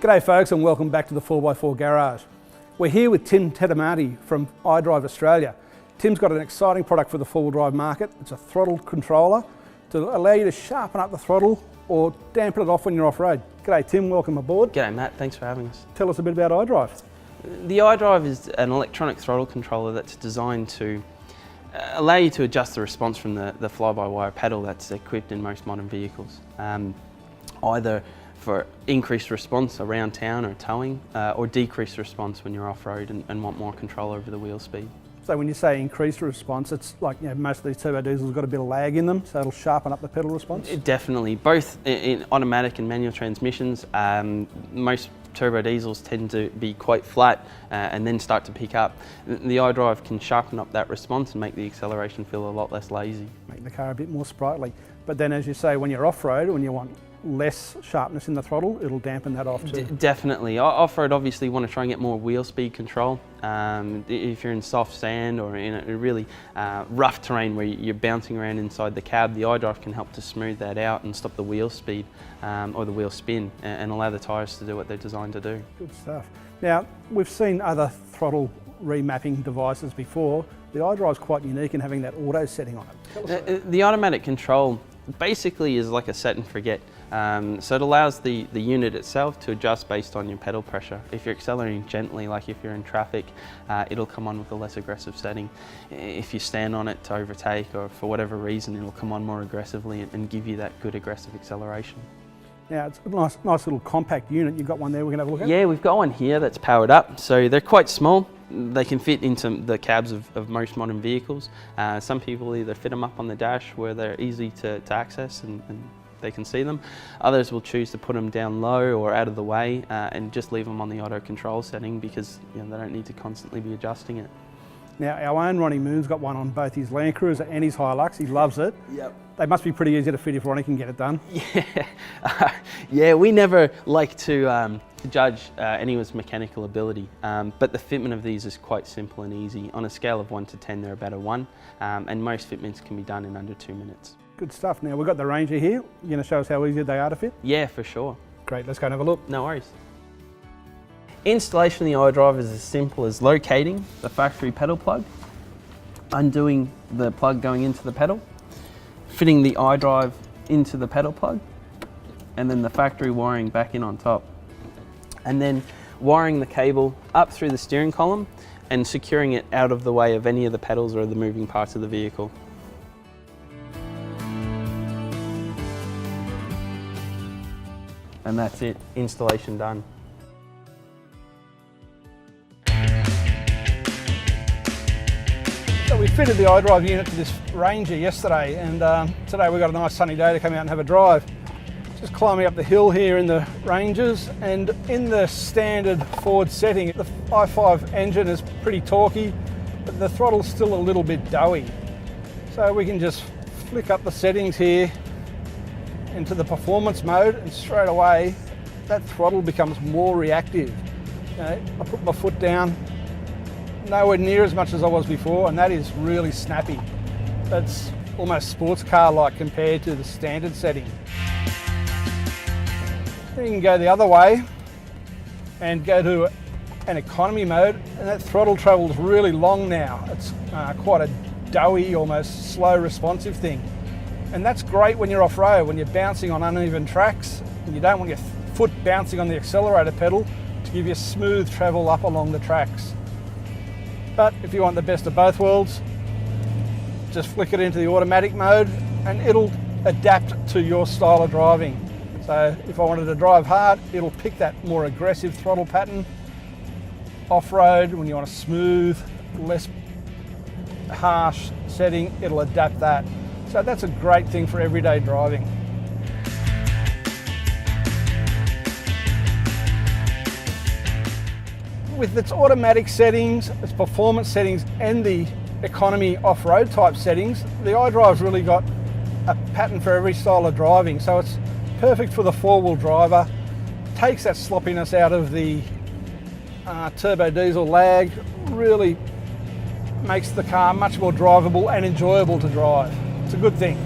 G'day folks and welcome back to the 4x4 Garage. We're here with Tim Tedamati from Idrive Australia. Tim's got an exciting product for the four-wheel drive market. It's a throttle controller to allow you to sharpen up the throttle or dampen it off when you're off-road. G'day Tim, welcome aboard. G'day Matt, thanks for having us. Tell us a bit about Idrive. The Idrive is an electronic throttle controller that's designed to allow you to adjust the response from the fly-by-wire pedal that's equipped in most modern vehicles. Either for increased response around town or towing, or decreased response when you're off-road and want more control over the wheel speed. So when you say increased response, it's like, most of these turbo diesels have got a bit of lag in them, so it'll sharpen up the pedal response? Definitely, both in automatic and manual transmissions. Most turbo diesels tend to be quite flat and then start to pick up. The Idrive can sharpen up that response and make the acceleration feel a lot less lazy. Make the car a bit more sprightly. But then, as you say, when you're off-road, when you want less sharpness in the throttle, it'll dampen that off too. Definitely. Off-road, obviously, want to try and get more wheel speed control. If you're in soft sand or in a really rough terrain where you're bouncing around inside the cab, the Idrive can help to smooth that out and stop the wheel speed or the wheel spin and allow the tyres to do what they're designed to do. Good stuff. Now, we've seen other throttle remapping devices before. The Idrive's quite unique in having that auto setting on it. The automatic control basically is like a set and forget. So it allows the unit itself to adjust based on your pedal pressure. If you're accelerating gently, like if you're in traffic, it'll come on with a less aggressive setting. If you stand on it to overtake or for whatever reason, it'll come on more aggressively and give you that good aggressive acceleration. Now, it's a nice little compact unit. You've got one there we can have a look at? Yeah, we've got one here that's powered up. So they're quite small. They can fit into the cabs of most modern vehicles. Some people either fit them up on the dash where they're easy to access and they can see them. Others will choose to put them down low or out of the way and just leave them on the auto control setting because they don't need to constantly be adjusting it. Now, our own Ronnie Moon's got one on both his Land Cruiser and his Hilux. He loves it. Yep. They must be pretty easy to fit if Ronnie can get it done. Yeah, yeah. We never like to judge anyone's mechanical ability, but the fitment of these is quite simple and easy. On a scale of 1 to 10, they're about a 1, and most fitments can be done in under 2 minutes. Good stuff. Now, we've got the Ranger here. You're going to show us how easy they are to fit? Yeah, for sure. Great, let's go and have a look. No worries. Installation of the Idrive is as simple as locating the factory pedal plug, undoing the plug going into the pedal, fitting the Idrive into the pedal plug, and then the factory wiring back in on top. And then wiring the cable up through the steering column and securing it out of the way of any of the pedals or the moving parts of the vehicle. And that's it, installation done. So we fitted the Idrive unit to this Ranger yesterday, and today we've got a nice sunny day to come out and have a drive. Just climbing up the hill here in the Rangers, and in the standard Ford setting, the i5 engine is pretty torquey, but the throttle's still a little bit doughy. So we can just flick up the settings here into the performance mode, and straight away that throttle becomes more reactive. I put my foot down, nowhere near as much as I was before, and that is really snappy. That's almost sports car-like compared to the standard setting. Then you can go the other way and go to an economy mode, and that throttle travels really long now. It's quite a doughy, almost slow responsive thing. And that's great when you're off-road, when you're bouncing on uneven tracks and you don't want your foot bouncing on the accelerator pedal to give you smooth travel up along the tracks. But if you want the best of both worlds, just flick it into the automatic mode and it'll adapt to your style of driving. So if I wanted to drive hard, it'll pick that more aggressive throttle pattern. Off-road, when you want a smooth, less harsh setting, it'll adapt that. So that's a great thing for everyday driving. With its automatic settings, its performance settings, and the economy off-road type settings, the Idrive's really got a pattern for every style of driving. So it's perfect for the four-wheel driver, takes that sloppiness out of the turbo diesel lag, really makes the car much more drivable and enjoyable to drive. It's a good thing.